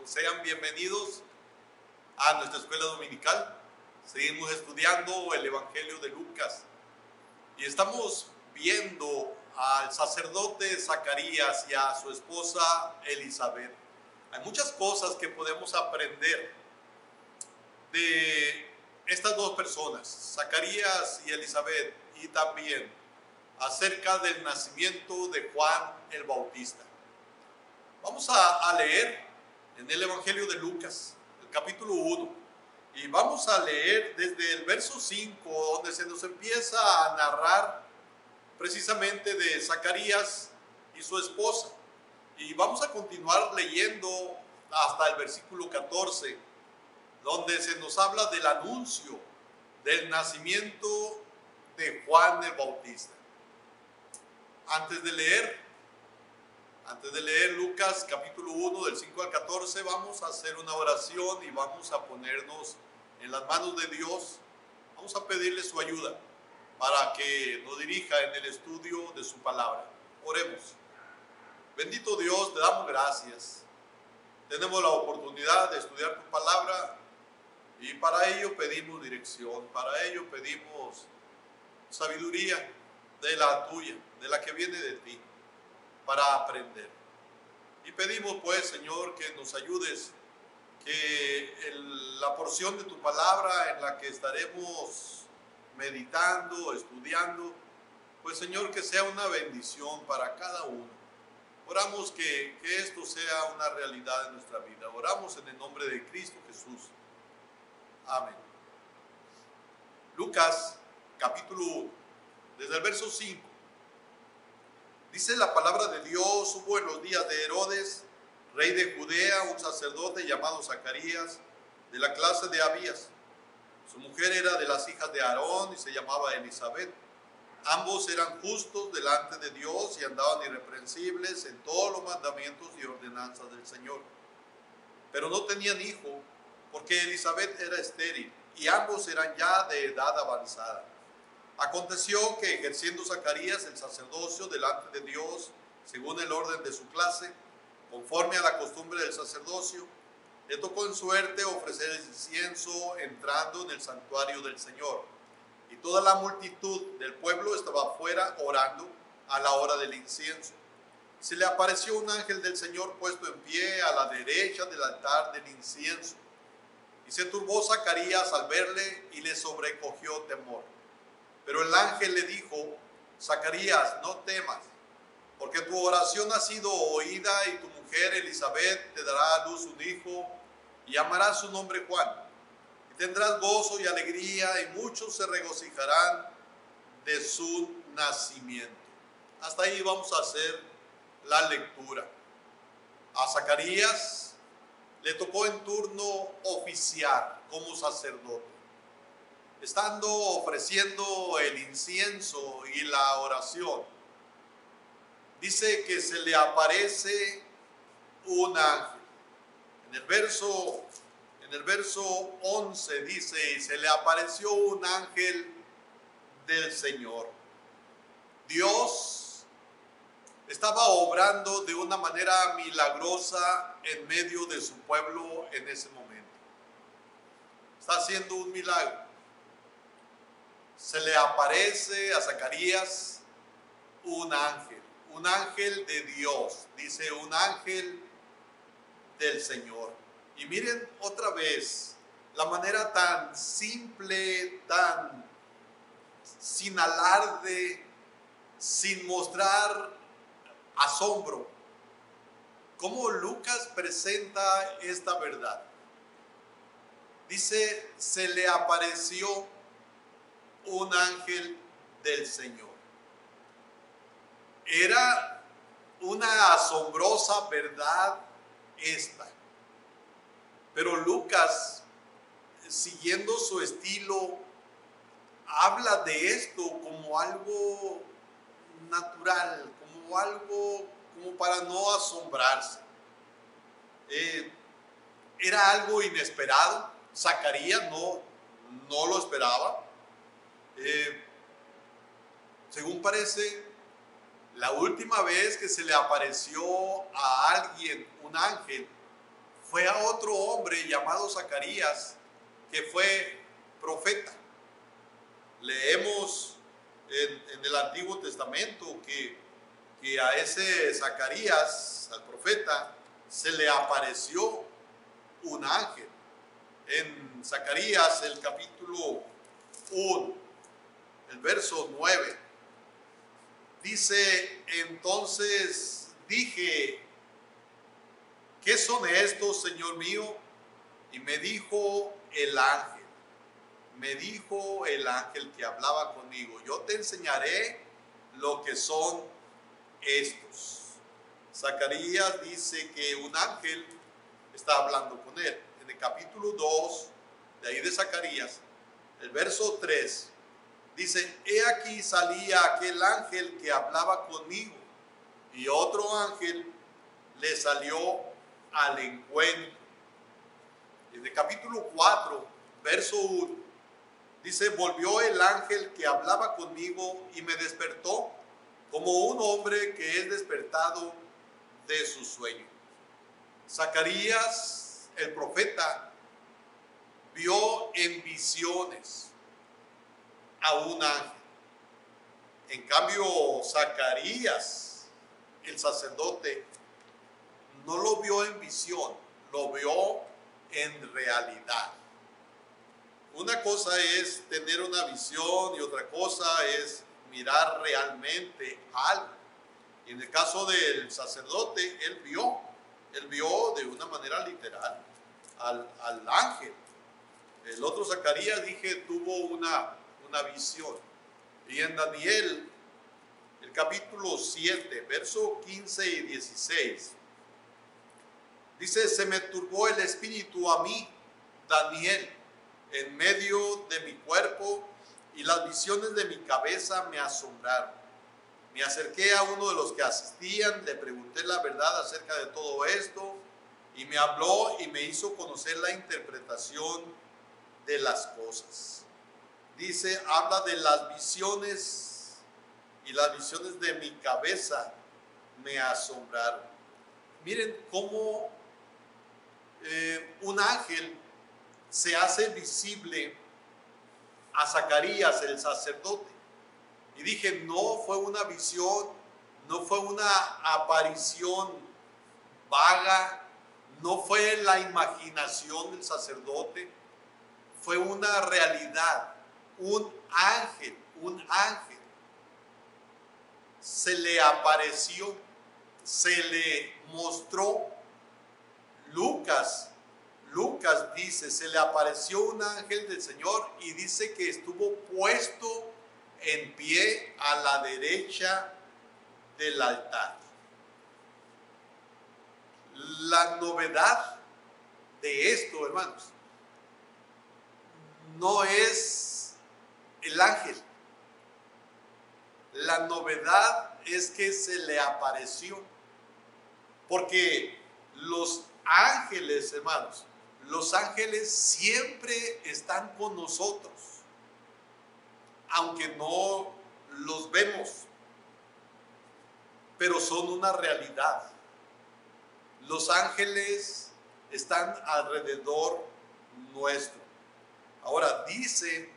Sean bienvenidos a nuestra escuela dominical. Seguimos estudiando el Evangelio de Lucas y estamos viendo al sacerdote Zacarías y a su esposa Elizabeth. Hay muchas cosas que podemos aprender de estas dos personas, Zacarías y Elizabeth, y también acerca del nacimiento de Juan el Bautista. Vamos a leer en el Evangelio de Lucas, el capítulo 1, y vamos a leer desde el verso 5, donde se nos empieza a narrar precisamente de Zacarías y su esposa. Y vamos a continuar leyendo hasta el versículo 14, donde se nos habla del anuncio del nacimiento de Juan el Bautista. Antes de leer Lucas capítulo 1 del 5 al 14, vamos a hacer una oración y vamos a ponernos en las manos de Dios. Vamos a pedirle su ayuda para que nos dirija en el estudio de su palabra. Oremos. Bendito Dios, te damos gracias. Tenemos la oportunidad de estudiar tu palabra y para ello pedimos dirección, para ello pedimos sabiduría de la tuya, de la que viene de ti, para aprender. Y pedimos pues, Señor, que nos ayudes, que la porción de tu palabra en la que estaremos meditando, estudiando, pues Señor, que sea una bendición para cada uno. Oramos que esto sea una realidad en nuestra vida. Oramos en el nombre de Cristo Jesús. Amén. Lucas capítulo 1, desde el verso 5. Dice la palabra de Dios: hubo en los días de Herodes, rey de Judea, un sacerdote llamado Zacarías, de la clase de Abías. Su mujer era de las hijas de Aarón y se llamaba Elizabeth. Ambos eran justos delante de Dios y andaban irreprensibles en todos los mandamientos y ordenanzas del Señor. Pero no tenían hijo, porque Elizabeth era estéril y ambos eran ya de edad avanzada. Aconteció que, ejerciendo Zacarías el sacerdocio delante de Dios, según el orden de su clase, conforme a la costumbre del sacerdocio, le tocó en suerte ofrecer el incienso entrando en el santuario del Señor. Y toda la multitud del pueblo estaba afuera orando a la hora del incienso. Se le apareció un ángel del Señor puesto en pie a la derecha del altar del incienso. Y se turbó Zacarías al verle y le sobrecogió temor. Pero el ángel le dijo: Zacarías, no temas, porque tu oración ha sido oída y tu mujer Elizabeth te dará a luz un hijo y llamarás su nombre Juan. Y tendrás gozo y alegría y muchos se regocijarán de su nacimiento. Hasta ahí vamos a hacer la lectura. A Zacarías le tocó en turno oficiar como sacerdote, estando ofreciendo el incienso y la oración. Dice que se le aparece un ángel. En el verso 11 dice: y se le apareció un ángel del Señor. Dios estaba obrando de una manera milagrosa en medio de su pueblo en ese momento. Está haciendo un milagro. Se le aparece a Zacarías un ángel de Dios, dice, un ángel del Señor. Y miren otra vez la manera tan simple, tan sin alarde, sin mostrar asombro, cómo Lucas presenta esta verdad. Dice: se le apareció un ángel del Señor. Era una asombrosa verdad esta. Pero Lucas, siguiendo su estilo, habla de esto como algo natural, como algo como para no asombrarse. Era algo inesperado. Zacarías no lo esperaba. Según parece, la última vez que se le apareció a alguien un ángel fue a otro hombre llamado Zacarías, que fue profeta. Leemos en el Antiguo Testamento que a ese Zacarías, al profeta, se le apareció un ángel. En Zacarías, el capítulo 1, el verso 9, dice: entonces dije, ¿qué son estos, Señor mío? Y me dijo el ángel que hablaba conmigo: yo te enseñaré lo que son estos. Zacarías dice que un ángel está hablando con él. En el capítulo 2, de ahí de Zacarías, el verso 3, dice: he aquí salía aquel ángel que hablaba conmigo, y otro ángel le salió al encuentro. En el capítulo 4, verso 1, dice: volvió el ángel que hablaba conmigo y me despertó como un hombre que es despertado de su sueño. Zacarías, el profeta, vio en visiones a un ángel. En cambio, Zacarías, el sacerdote, no lo vio en visión, lo vio en realidad. Una cosa es tener una visión y otra cosa es mirar realmente algo. Y en el caso del sacerdote, él vio de una manera literal al ángel. El otro Zacarías, dije, tuvo una visión. Y en Daniel, el capítulo 7, verso 15 y 16, dice: se me turbó el espíritu a mí, Daniel, en medio de mi cuerpo, y las visiones de mi cabeza me asombraron. Me acerqué a uno de los que asistían, le pregunté la verdad acerca de todo esto, y me habló y me hizo conocer la interpretación de las cosas. Dice, habla de las visiones, y las visiones de mi cabeza me asombraron. Miren cómo un ángel se hace visible a Zacarías, el sacerdote. Y dije, no fue una visión, no fue una aparición vaga, no fue la imaginación del sacerdote, fue una realidad. Un ángel se le apareció, se le mostró. Lucas dice, se le apareció un ángel del Señor, y dice que estuvo puesto en pie a la derecha del altar. La novedad de esto, hermanos, no es el ángel. La novedad es que se le apareció. Porque los ángeles, hermanos, los ángeles siempre están con nosotros, aunque no los vemos, pero son una realidad. Los ángeles están alrededor nuestro. Ahora dice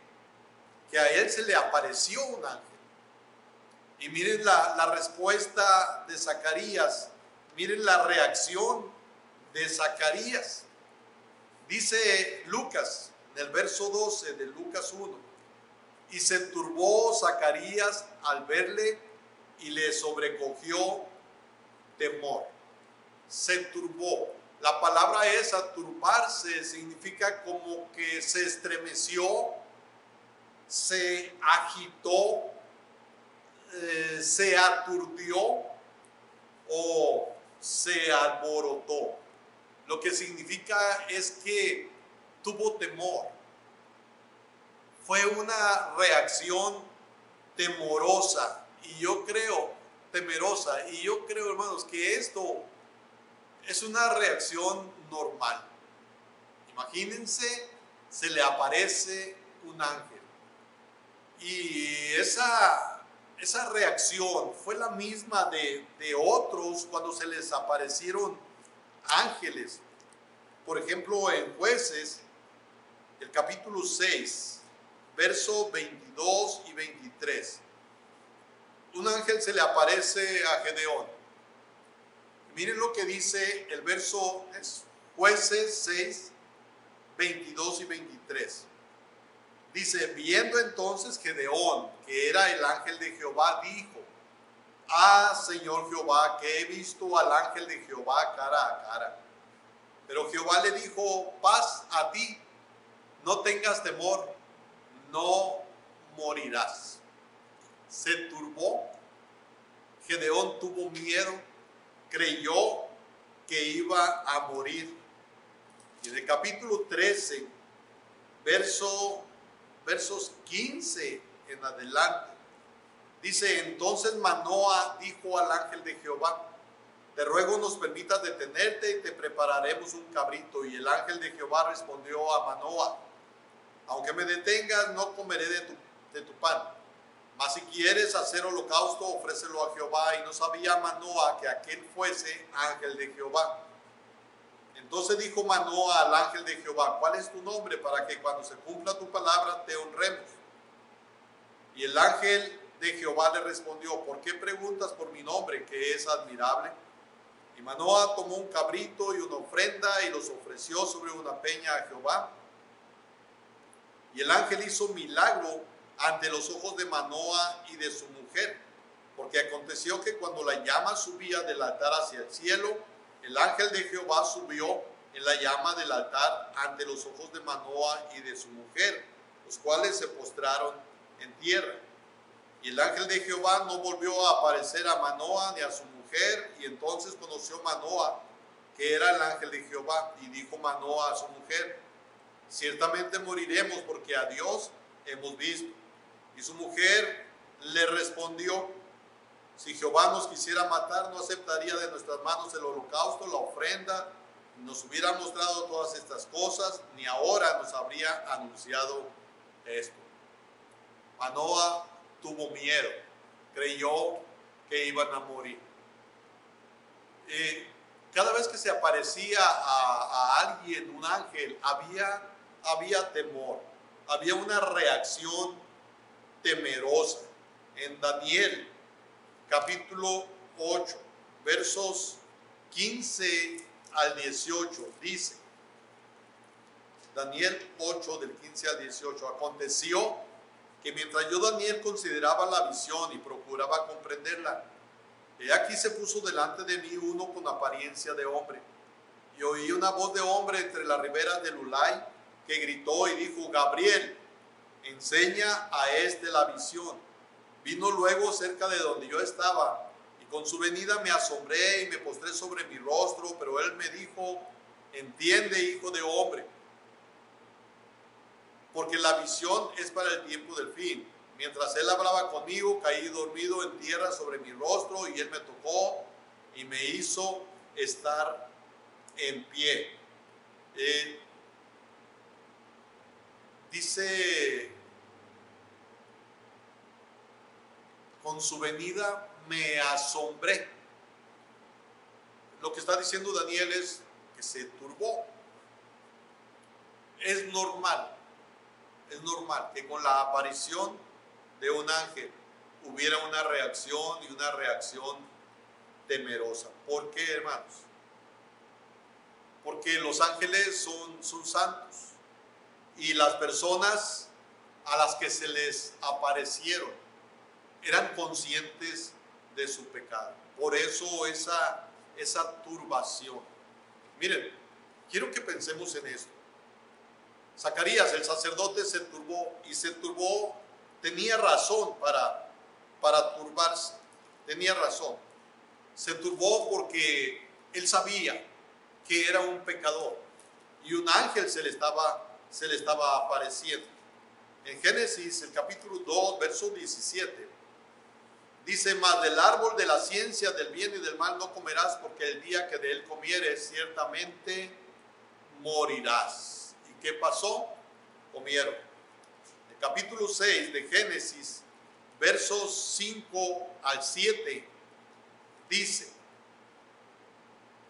que a él se le apareció un ángel. Y miren la respuesta de Zacarías, miren la reacción de Zacarías. Dice Lucas, en el verso 12 de Lucas 1, y se turbó Zacarías al verle y le sobrecogió temor. Se turbó. La palabra esa, turbarse, significa como que se estremeció, se agitó, se aturdió o se alborotó. Lo que significa es que tuvo temor. Fue una reacción temorosa, y yo creo, temerosa, y yo creo, hermanos, que esto es una reacción normal. Imagínense, se le aparece un ángel, y esa reacción fue la misma de otros cuando se les aparecieron ángeles. por ejemplo, en Jueces, el capítulo 6, versos 22 y 23. Un ángel se le aparece a Gedeón. Miren lo que dice el verso, es Jueces 6, 22 y 23. Dice, viendo entonces Gedeón, que era el ángel de Jehová, dijo: ah, Señor Jehová, que he visto al ángel de Jehová cara a cara. Pero Jehová le dijo: paz a ti, no tengas temor, no morirás. Se turbó, Gedeón tuvo miedo, creyó que iba a morir. Y en el capítulo 13, versos 15 en adelante, dice: entonces Manoa dijo al ángel de Jehová: te ruego nos permitas detenerte y te prepararemos un cabrito. Y el ángel de Jehová respondió a Manoa: aunque me detengas, no comeré de tu pan. Mas si quieres hacer holocausto, ofrécelo a Jehová. Y no sabía Manoa que aquel fuese ángel de Jehová. Entonces dijo Manoa al ángel de Jehová: ¿cuál es tu nombre, para que cuando se cumpla tu palabra te honremos? Y el ángel de Jehová le respondió: ¿por qué preguntas por mi nombre, que es admirable? Y Manoa tomó un cabrito y una ofrenda y los ofreció sobre una peña a Jehová. Y el ángel hizo milagro ante los ojos de Manoa y de su mujer, porque aconteció que cuando la llama subía del altar hacia el cielo, el ángel de Jehová subió en la llama del altar ante los ojos de Manoa y de su mujer, los cuales se postraron en tierra. Y el ángel de Jehová no volvió a aparecer a Manoa ni a su mujer. Y entonces conoció Manoa que era el ángel de Jehová, y dijo Manoa a su mujer: ciertamente moriremos, porque a Dios hemos visto. Y su mujer le respondió: si Jehová nos quisiera matar, no aceptaría de nuestras manos el holocausto, la ofrenda, nos hubiera mostrado todas estas cosas, ni ahora nos habría anunciado esto. Manoa tuvo miedo, creyó que iban a morir. Cada vez que se aparecía a alguien, un ángel, había temor, había una reacción temerosa. En Daniel, capítulo 8, versos 15 al 18, dice, Daniel 8, del 15 al 18, aconteció que mientras yo, Daniel, consideraba la visión y procuraba comprenderla, he aquí se puso delante de mí uno con apariencia de hombre, y oí una voz de hombre entre las riberas del Ulai, que gritó y dijo: Gabriel, enseña a este la visión. Vino luego cerca de donde yo estaba, y con su venida me asombré y me postré sobre mi rostro, pero él me dijo: entiende, hijo de hombre, porque la visión es para el tiempo del fin. Mientras él hablaba conmigo, caí dormido en tierra sobre mi rostro, y él me tocó y me hizo estar en pie. Dice, con su venida me asombré. Lo que está diciendo Daniel es que se turbó. Es normal que con la aparición de un ángel hubiera una reacción, y una reacción temerosa. ¿Por qué, hermanos? Porque los ángeles son santos, y las personas a las que se les aparecieron eran conscientes de su pecado. Por eso esa turbación. Miren, quiero que pensemos en esto. Zacarías, el sacerdote, se turbó, tenía razón para turbarse, tenía razón. Se turbó porque él sabía que era un pecador, y un ángel se le estaba apareciendo. En Génesis, el capítulo 2, verso 17, dice: mas del árbol de la ciencia del bien y del mal no comerás, porque el día que de él comieres ciertamente morirás. ¿Y qué pasó? Comieron. El capítulo 6 de Génesis, versos 5 al 7, dice: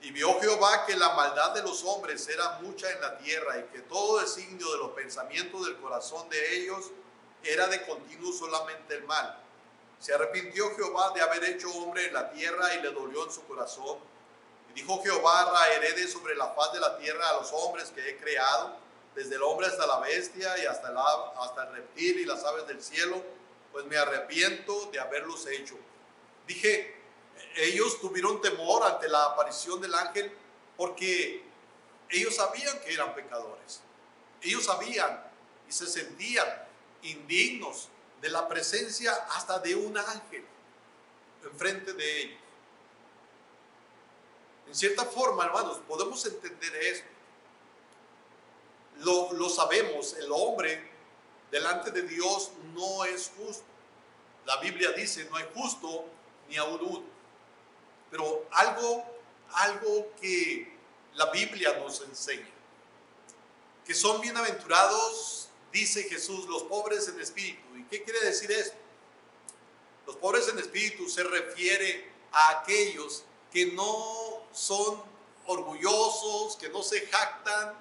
Y vio Jehová que la maldad de los hombres era mucha en la tierra, y que todo designio de los pensamientos del corazón de ellos era de continuo solamente el mal. Se arrepintió Jehová de haber hecho hombre en la tierra, y le dolió en su corazón. Y dijo Jehová: raeré de sobre la faz de la tierra a los hombres que he creado, desde el hombre hasta la bestia y hasta el reptil y las aves del cielo, pues me arrepiento de haberlos hecho. Dije, ellos tuvieron temor ante la aparición del ángel porque ellos sabían que eran pecadores. Ellos sabían y se sentían indignos de la presencia hasta de un ángel enfrente de ellos. En cierta forma, hermanos, podemos entender esto. Lo sabemos, el hombre delante de Dios no es justo. La Biblia dice: no hay justo ni aun uno. Pero algo que la Biblia nos enseña, que son bienaventurados, dice Jesús, los pobres en espíritu. ¿Y qué quiere decir esto? Los pobres en espíritu se refiere a aquellos que no son orgullosos, que no se jactan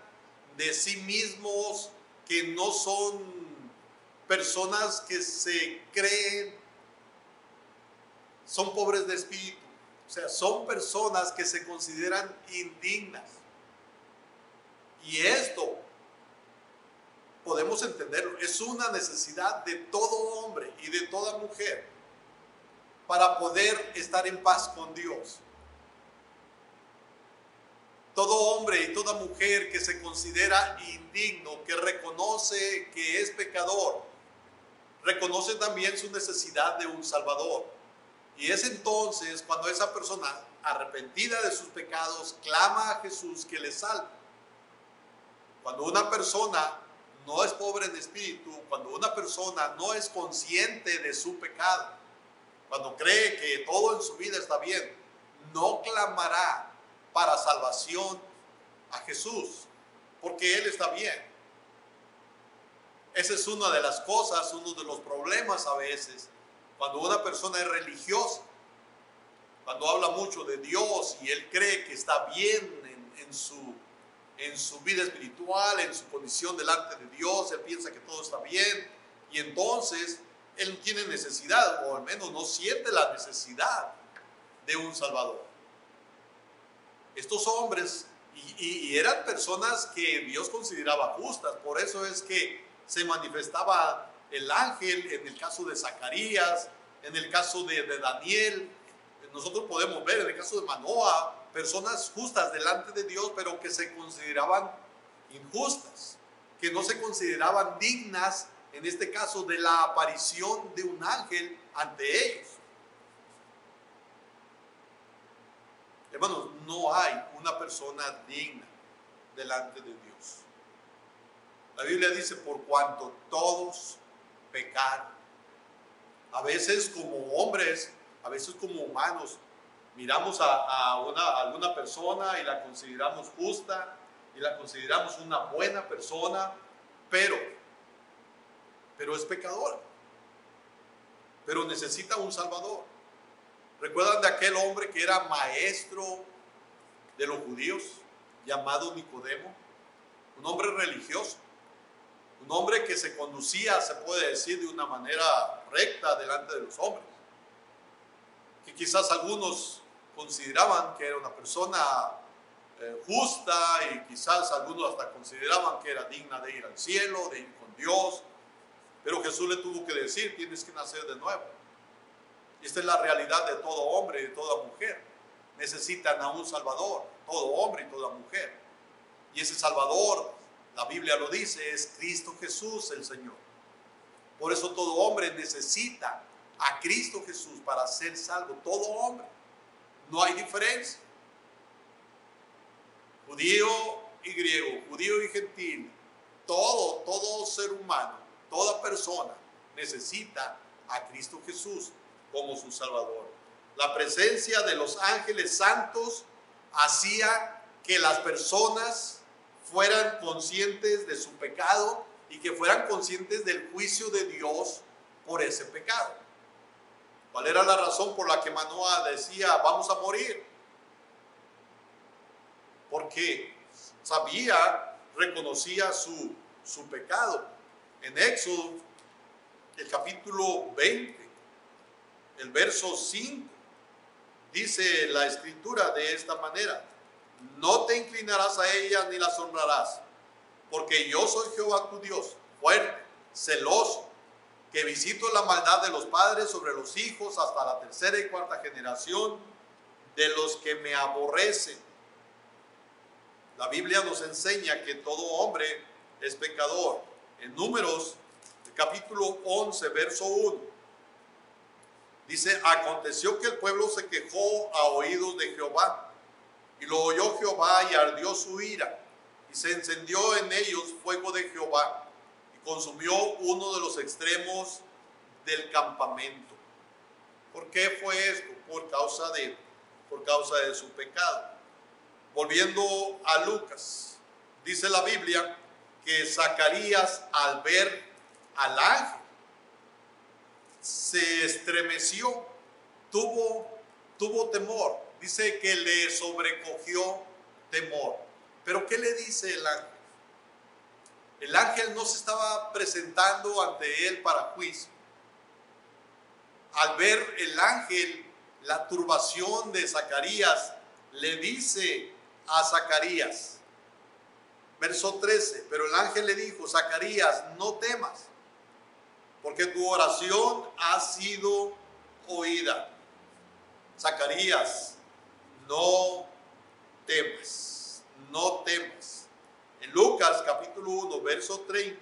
de sí mismos, que no son personas que se creen, son pobres de espíritu. O sea, son personas que se consideran indignas. Y esto podemos entenderlo, es una necesidad de todo hombre y de toda mujer para poder estar en paz con Dios. Todo hombre y toda mujer que se considera indigno, que reconoce que es pecador, reconoce también su necesidad de un Salvador. Y es entonces cuando esa persona, arrepentida de sus pecados, clama a Jesús que le salve. Cuando una persona no es pobre en espíritu, cuando una persona no es consciente de su pecado, cuando cree que todo en su vida está bien, no clamará para salvación a Jesús, porque Él está bien. Esa es una de las cosas, uno de los problemas a veces, cuando una persona es religiosa, cuando habla mucho de Dios y él cree que está bien en su vida espiritual, en su condición delante de Dios, él piensa que todo está bien, y entonces él no tiene necesidad, o al menos no siente la necesidad de un Salvador. Estos hombres, y eran personas que Dios consideraba justas, por eso es que se manifestaba el ángel en el caso de Zacarías, en el caso de Daniel. Nosotros podemos ver en el caso de Manoah, personas justas delante de Dios, pero que se consideraban injustas, que no se consideraban dignas, en este caso, de la aparición de un ángel ante ellos. Hermanos, no hay una persona digna delante de Dios. La Biblia dice: por cuanto todos pecaron. A veces como hombres, a veces como humanos, miramos a alguna persona y la consideramos justa, y la consideramos una buena persona, pero es pecador, pero necesita un Salvador. ¿Recuerdan de aquel hombre que era maestro de los judíos, llamado Nicodemo? Un hombre religioso, un hombre que se conducía, se puede decir, de una manera recta delante de los hombres, que quizás algunos consideraban que era una persona justa, y quizás algunos hasta consideraban que era digna de ir al cielo, de ir con Dios, pero Jesús le tuvo que decir: tienes que nacer de nuevo. Esta es la realidad de todo hombre y de toda mujer. Necesitan a un Salvador, todo hombre y toda mujer. Y ese Salvador, la Biblia lo dice, es Cristo Jesús el Señor. Por eso todo hombre necesita a Cristo Jesús para ser salvo. Todo hombre. No hay diferencia. Judío y griego, judío y gentil, todo ser humano, toda persona necesita a Cristo Jesús como su Salvador. La presencia de los ángeles santos hacía que las personas fueran conscientes de su pecado y que fueran conscientes del juicio de Dios por ese pecado. ¿Cuál era la razón por la que Manoah decía: vamos a morir? porque sabía, reconocía su pecado. En Éxodo, el capítulo 20, el verso 5, dice la escritura de esta manera: no te inclinarás a ellas ni las honrarás, porque yo soy Jehová tu Dios, fuerte, celoso, que visito la maldad de los padres sobre los hijos hasta la tercera y cuarta generación de los que me aborrecen. La Biblia nos enseña que todo hombre es pecador. En Números, capítulo 11, verso 1, dice: aconteció que el pueblo se quejó a oídos de Jehová, y lo oyó Jehová y ardió su ira, y se encendió en ellos fuego de Jehová, y consumió uno de los extremos del campamento. ¿Por qué fue esto? Por causa de su pecado. Volviendo a Lucas, dice la Biblia que Zacarías, al ver al ángel, se estremeció, tuvo temor. Dice que le sobrecogió temor. Pero ¿qué le dice el ángel? El ángel no se estaba presentando ante él para juicio. Al ver el ángel la turbación de Zacarías, le dice a Zacarías, verso 13: pero el ángel le dijo: Zacarías, no temas, porque tu oración ha sido oída. Zacarías, no temas, no temas. En Lucas capítulo 1, verso 30,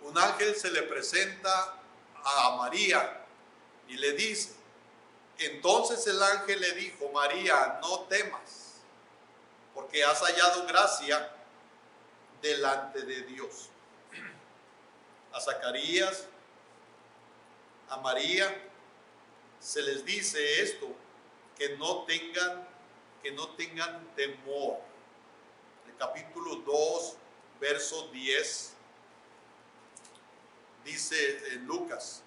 un ángel se le presenta a María y le dice: entonces el ángel le dijo: María, no temas, porque has hallado gracia delante de Dios. A Zacarías, a María, se les dice esto, que no tengan temor. El capítulo 2, verso 10, dice en Lucas: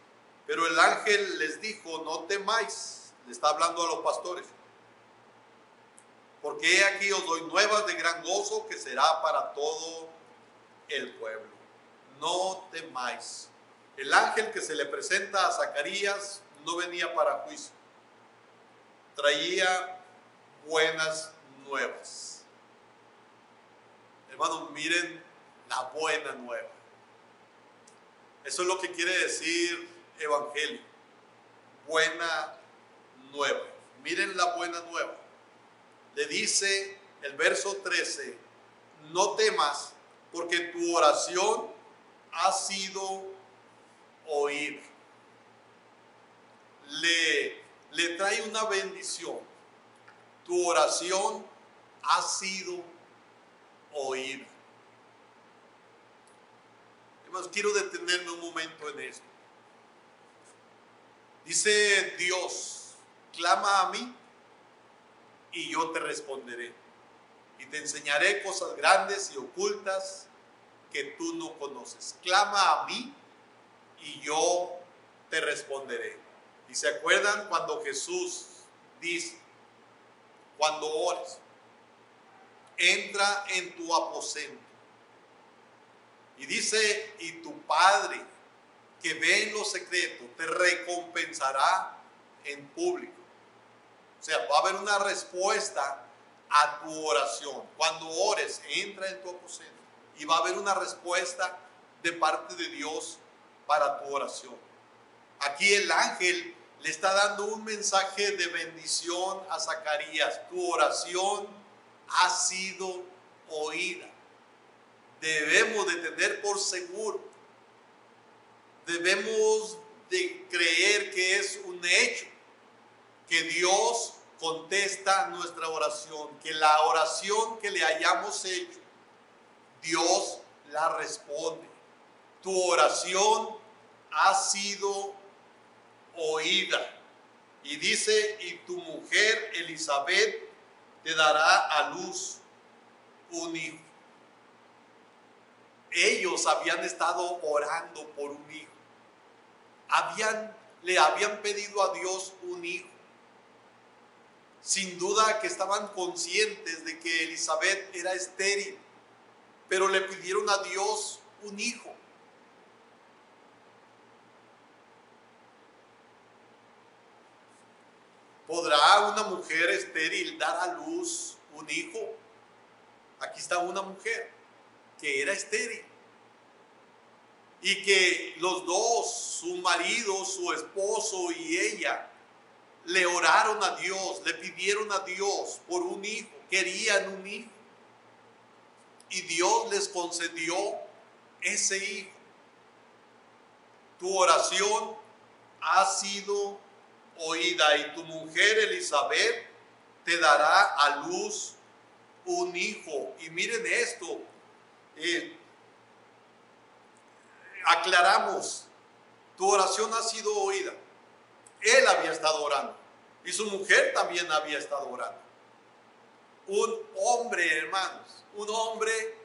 pero el ángel les dijo: no temáis. Le está hablando a los pastores, porque he aquí os doy nuevas de gran gozo, que será para todo el pueblo. No temáis. El ángel que se le presenta a Zacarías no venía para juicio, traía buenas nuevas. Hermanos, miren la buena nueva. Eso es lo que quiere decir evangelio, buena nueva. Miren la buena nueva. Le dice el verso 13: no temas, porque tu oración ha sido oída. Le trae una bendición. Tu oración ha sido oída. Además, quiero detenerme un momento en esto. Dice Dios: clama a mí y yo te responderé, y te enseñaré cosas grandes y ocultas que tú no conoces. Clama a mí y yo te responderé. Y se acuerdan cuando Jesús dice: cuando ores, entra en tu aposento, y dice: y tu Padre que ve en lo secreto te recompensará en público. O sea, va a haber una respuesta a tu oración. Cuando ores, entra en tu aposento y va a haber una respuesta de parte de Dios para tu oración. Aquí el ángel le está dando un mensaje de bendición a Zacarías. Tu oración ha sido oída. Debemos de tener por seguro, debemos de creer que es un hecho, que Dios contesta nuestra oración, que la oración que le hayamos hecho, Dios la responde. Tu oración ha sido oída. Y dice: y tu mujer Elizabeth te dará a luz un hijo. Ellos habían estado orando por un hijo. Le habían pedido a Dios un hijo. Sin duda que estaban conscientes de que Elizabeth era estéril, pero le pidieron a Dios un hijo. ¿Podrá una mujer estéril dar a luz un hijo? Aquí está una mujer que era estéril y que los dos, su marido, su esposo y ella, le oraron a Dios, le pidieron a Dios por un hijo, querían un hijo. Y Dios les concedió ese hijo. Tu oración ha sido oída y tu mujer Elizabeth te dará a luz un hijo. Y miren esto, aclaramos, tu oración ha sido oída. Él había estado orando y su mujer también había estado orando. Un hombre, hermanos, un hombre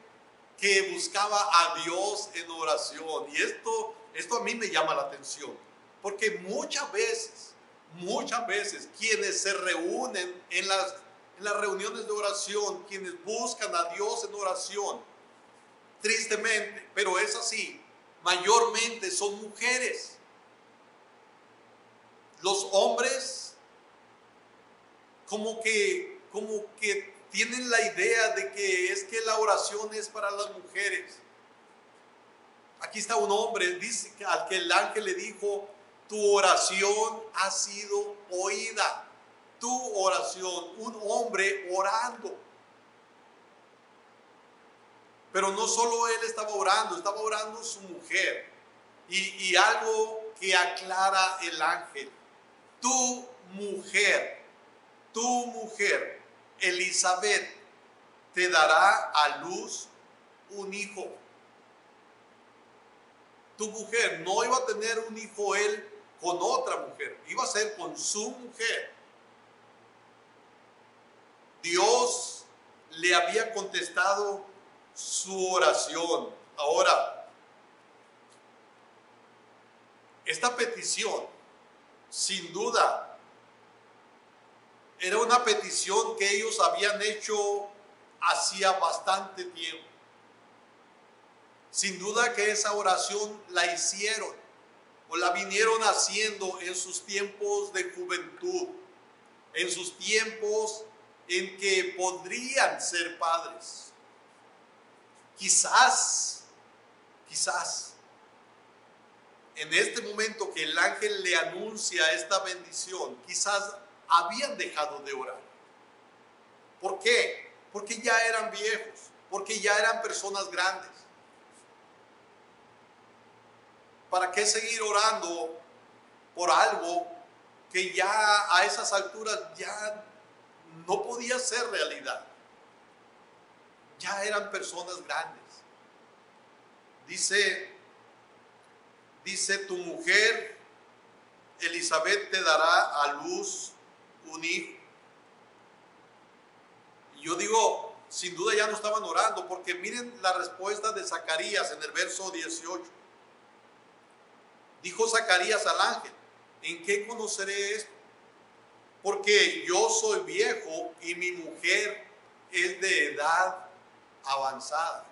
que buscaba a Dios en oración. Y esto a mí me llama la atención, porque muchas veces quienes se reúnen en las reuniones de oración, quienes buscan a Dios en oración, tristemente, pero es así, mayormente son mujeres. Los hombres como que tienen la idea de que es que la oración es para las mujeres. Aquí está un hombre, dice al que el ángel le dijo: tu oración ha sido oída. Tu oración, un hombre orando. Pero no solo él estaba orando su mujer. Y algo que aclara el ángel: tu mujer, Elizabeth, te dará a luz un hijo. Tu mujer no iba a tener un hijo él con otra mujer, iba a ser con su mujer. Dios le había contestado su oración. Ahora, esta petición, sin duda, era una petición que ellos habían hecho hacía bastante tiempo. Sin duda que esa oración la hicieron o la vinieron haciendo en sus tiempos de juventud, en sus tiempos en que podrían ser padres. Quizás, en este momento que el ángel le anuncia esta bendición, quizás habían dejado de orar. ¿Por qué? Porque ya eran viejos, porque ya eran personas grandes. ¿Para qué seguir orando por algo que ya a esas alturas ya no podía ser realidad? Ya eran personas grandes. Dice tu mujer Elizabeth te dará a luz un hijo. Y yo digo, sin duda ya no estaban orando, porque miren la respuesta de Zacarías en el verso 18. Dijo Zacarías al ángel: ¿en qué conoceré esto? Porque yo soy viejo y mi mujer es de edad avanzada.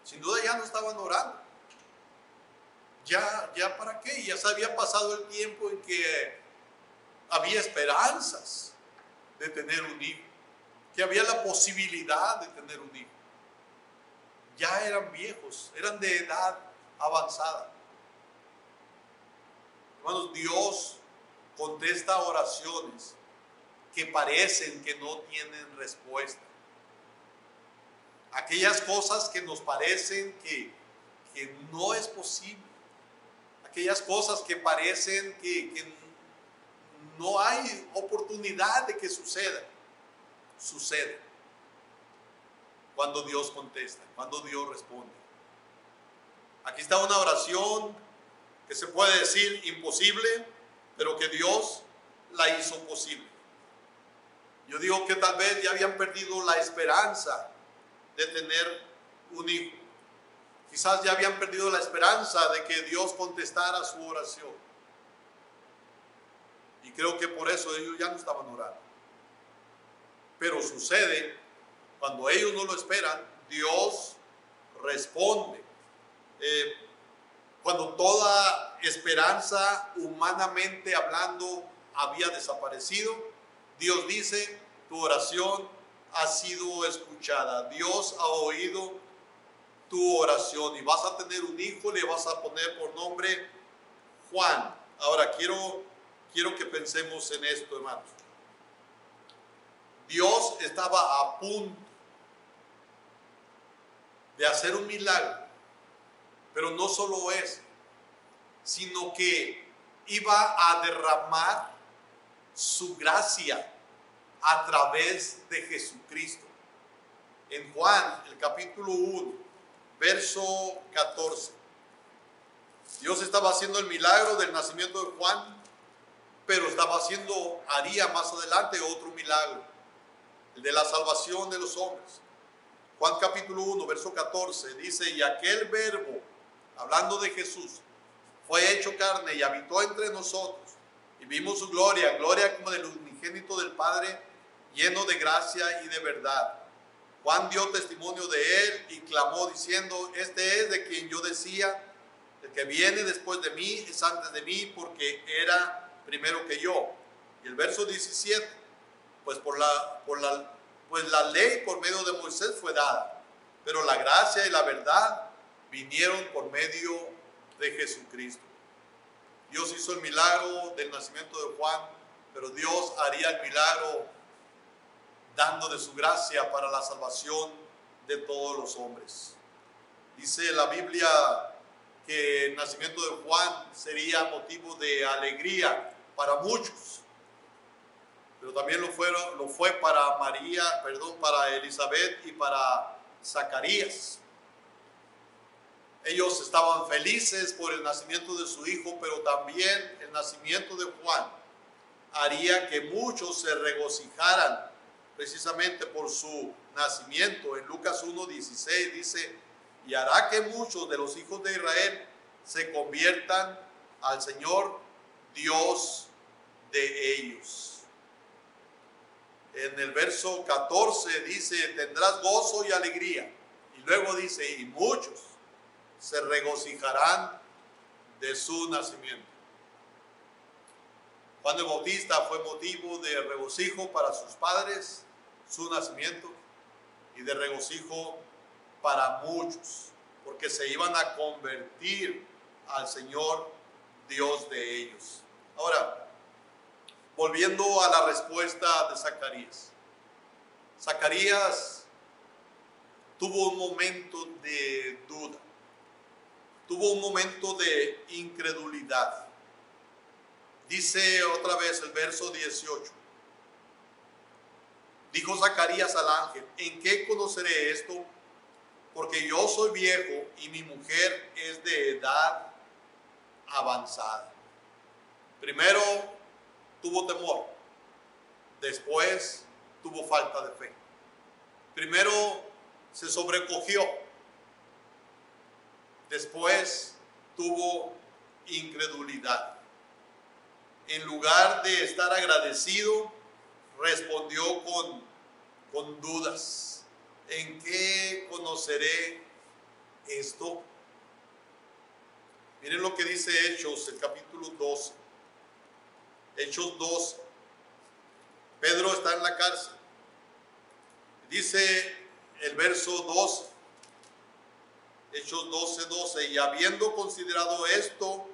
Sin duda ya no estaban orando. Ya para qué, ya se había pasado el tiempo en que había esperanzas de tener un hijo, que había la posibilidad de tener un hijo. Ya eran viejos, eran de edad avanzada. Hermanos, Dios contesta oraciones que parecen que no tienen respuesta. Aquellas cosas que nos parecen que no es posible. Aquellas cosas que parecen que no hay oportunidad de que suceda. Sucede cuando Dios contesta, cuando Dios responde. Aquí está una oración que se puede decir imposible, pero que Dios la hizo posible. Yo digo que tal vez ya habían perdido la esperanza de tener un hijo. Quizás ya habían perdido la esperanza de que Dios contestara su oración. Y creo que por eso ellos ya no estaban orando. pero sucede cuando ellos no lo esperan. Dios responde. Cuando toda esperanza, humanamente hablando, había desaparecido, Dios dice: tu oración ha sido escuchada, Dios ha oído tu oración y vas a tener un hijo, le vas a poner por nombre Juan. Ahora quiero que pensemos en esto, hermanos. Dios estaba a punto de hacer un milagro, pero no solo eso, sino que iba a derramar su gracia a través de Jesucristo. En Juan, el capítulo 1, verso 14, Dios estaba haciendo el milagro del nacimiento de Juan, pero haría más adelante otro milagro, el de la salvación de los hombres. Juan capítulo 1, verso 14 dice: y aquel verbo, hablando de Jesús, fue hecho carne y habitó entre nosotros, y vimos su gloria, gloria como del unigénito del Padre, lleno de gracia y de verdad. Juan dio testimonio de él y clamó diciendo: este es de quien yo decía, el que viene después de mí es antes de mí, porque era primero que yo. Y el verso 17, pues la ley por medio de Moisés fue dada, pero la gracia y la verdad vinieron por medio de Jesucristo. Dios hizo el milagro del nacimiento de Juan, pero Dios haría el milagro dando de su gracia para la salvación de todos los hombres. Dice la Biblia que el nacimiento de Juan sería motivo de alegría para muchos, pero también lo fue para para Elizabeth y para Zacarías. Ellos estaban felices por el nacimiento de su hijo, pero también el nacimiento de Juan haría que muchos se regocijaran precisamente por su nacimiento. En Lucas 1:16 dice: y hará que muchos de los hijos de Israel se conviertan al Señor Dios de ellos. En el verso 14 dice: tendrás gozo y alegría. Y luego dice: y muchos se regocijarán de su nacimiento. Juan el Bautista fue motivo de regocijo para sus padres, su nacimiento, y de regocijo para muchos, porque se iban a convertir al Señor Dios de ellos. Ahora, volviendo a la respuesta de Zacarías. Zacarías tuvo un momento de duda, tuvo un momento de incredulidad. Dice otra vez el verso 18. Dijo Zacarías al ángel: ¿en qué conoceré esto? Porque yo soy viejo y mi mujer es de edad avanzada. Primero tuvo temor, después tuvo falta de fe. Primero se sobrecogió, después tuvo incredulidad. En lugar de estar agradecido, respondió con dudas. ¿En qué conoceré esto? Miren lo que dice Hechos, el capítulo 12. Hechos 12. Pedro está en la cárcel. Dice el verso 12. Hechos 12:12. Y habiendo considerado esto,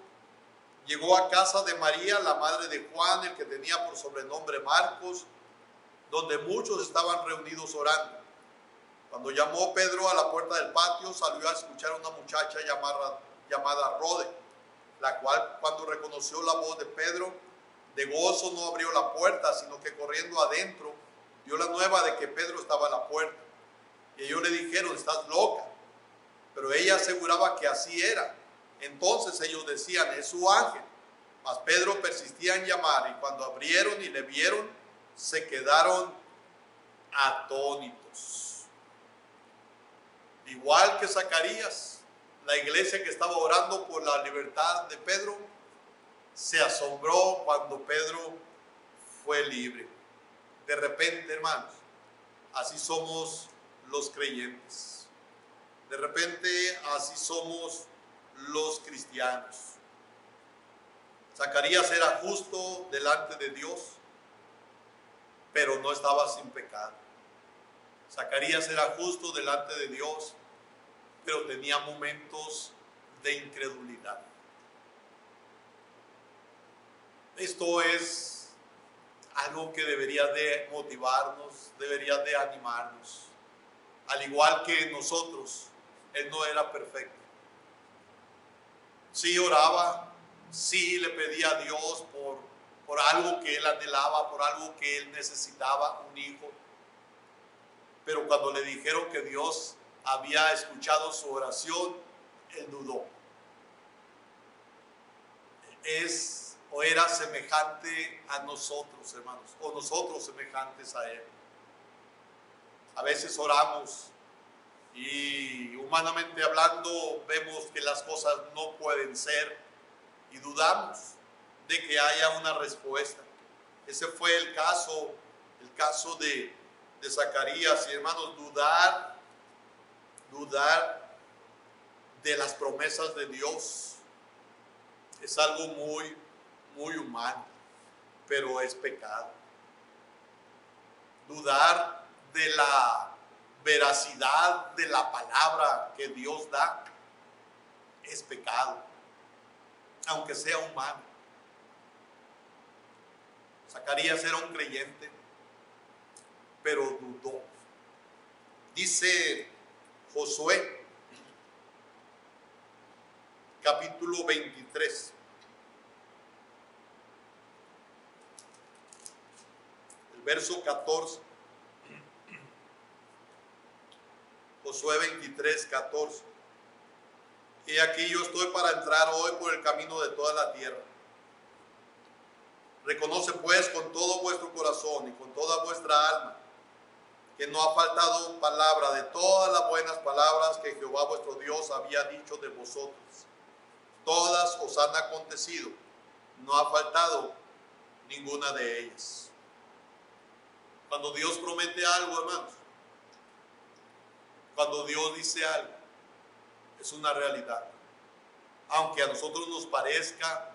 llegó a casa de María, la madre de Juan, el que tenía por sobrenombre Marcos, donde muchos estaban reunidos orando. Cuando llamó Pedro a la puerta del patio, salió a escuchar a una muchacha llamada Rode, la cual, cuando reconoció la voz de Pedro, de gozo no abrió la puerta, sino que corriendo adentro dio la nueva de que Pedro estaba a la puerta. Y ellos le dijeron: estás loca. Pero ella aseguraba que así era. Entonces ellos decían: es su ángel. Mas Pedro persistía en llamar, y cuando abrieron y le vieron, se quedaron atónitos. Igual que Zacarías, la iglesia que estaba orando por la libertad de Pedro se asombró cuando Pedro fue libre. De repente, hermanos, así somos los creyentes. De repente así somos los cristianos. Zacarías era justo delante de Dios, pero no estaba sin pecado. Zacarías era justo delante de Dios, pero tenía momentos de incredulidad. Esto es algo que debería de motivarnos, debería de animarnos. Al igual que nosotros, él no era perfecto. Sí oraba, sí le pedía a Dios por algo que él anhelaba, por algo que él necesitaba, un hijo. Pero cuando le dijeron que Dios había escuchado su oración, él dudó. Era semejante a nosotros, hermanos, o nosotros semejantes a él. A veces oramos y humanamente hablando vemos que las cosas no pueden ser y dudamos de que haya una respuesta. Ese fue el caso de Zacarías. Y hermanos, dudar de las promesas de Dios es algo muy, muy humano, pero es pecado. Dudar de la veracidad de la palabra que Dios da es pecado, aunque sea humano. Zacarías era un creyente, pero dudó. Dice Josué, capítulo 23. El verso 14. Josué 23, 14. Y aquí yo estoy para entrar hoy por el camino de toda la tierra. Reconoce pues con todo vuestro corazón y con toda vuestra alma que no ha faltado palabra de todas las buenas palabras que Jehová vuestro Dios había dicho de vosotros. Todas os han acontecido, no ha faltado ninguna de ellas. Cuando Dios promete algo, hermanos, cuando Dios dice algo, es una realidad. Aunque a nosotros nos parezca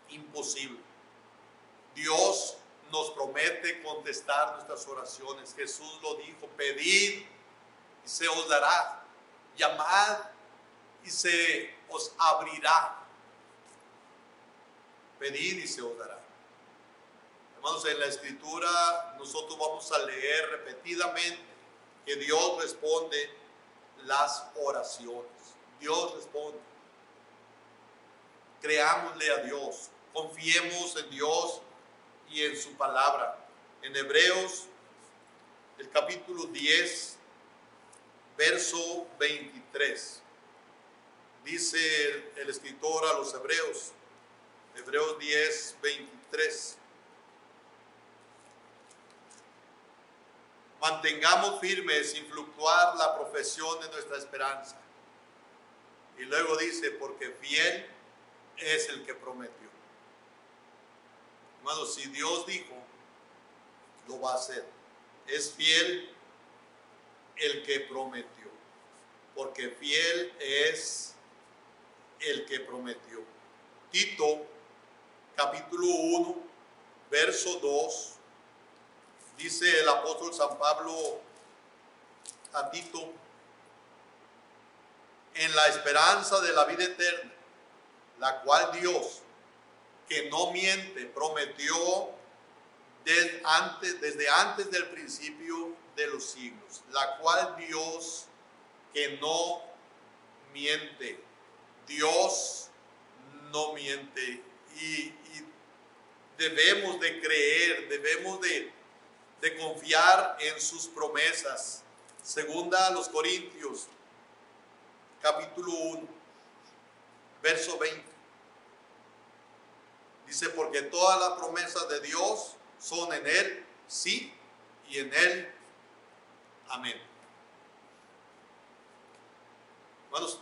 imposible, Dios nos promete contestar nuestras oraciones. Jesús lo dijo: pedid y se os dará, llamad y se os abrirá. Pedid y se os dará. Hermanos, en la Escritura nosotros vamos a leer repetidamente que Dios responde las oraciones. Dios responde. Creámosle a Dios, confiemos en Dios y en su palabra. En Hebreos, el capítulo 10, verso 23, dice el escritor a los Hebreos, Hebreos 10, 23: mantengamos firmes sin fluctuar la profesión de nuestra esperanza. Y luego dice: porque fiel es el que prometió. Hermanos, si Dios dijo, lo va a hacer. Es fiel el que prometió, porque fiel es el que prometió. Tito, capítulo 1, verso 2, dice el apóstol San Pablo a Tito: en la esperanza de la vida eterna, la cual Dios, que no miente, prometió desde antes del principio de los siglos. La cual Dios, que no miente. Dios no miente. Y debemos de creer, debemos de confiar en sus promesas. Segunda a los Corintios, capítulo 1, verso 20. Dice: porque todas las promesas de Dios son en Él sí y en Él amén. Hermanos,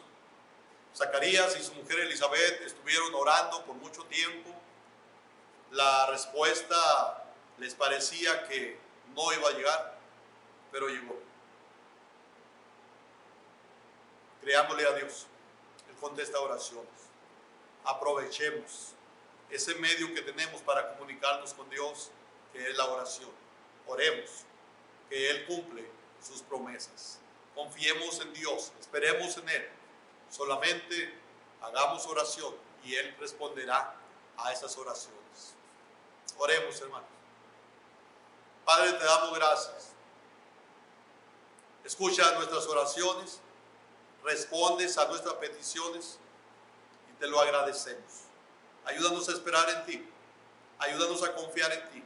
Zacarías y su mujer Elizabeth estuvieron orando por mucho tiempo. La respuesta les parecía que no iba a llegar. pero llegó. Creámosle a Dios. Él contesta oraciones. Aprovechemos ese medio que tenemos para comunicarnos con Dios, que es la oración. Oremos, que Él cumple sus promesas. Confiemos en Dios, esperemos en Él. Solamente hagamos oración y Él responderá a esas oraciones. Oremos, hermanos. Padre, te damos gracias. Escucha nuestras oraciones, respondes a nuestras peticiones y te lo agradecemos. Ayúdanos a esperar en ti, ayúdanos a confiar en ti,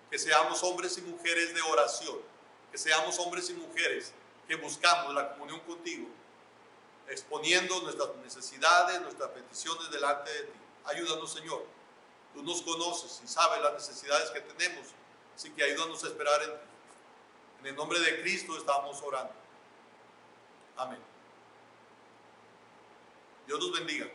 que seamos hombres y mujeres de oración, que seamos hombres y mujeres que buscamos la comunión contigo, exponiendo nuestras necesidades, nuestras peticiones delante de ti. Ayúdanos, Señor. Tú nos conoces y sabes las necesidades que tenemos, así que ayúdanos a esperar en ti. En el nombre de Cristo estamos orando. Amén. Dios nos bendiga.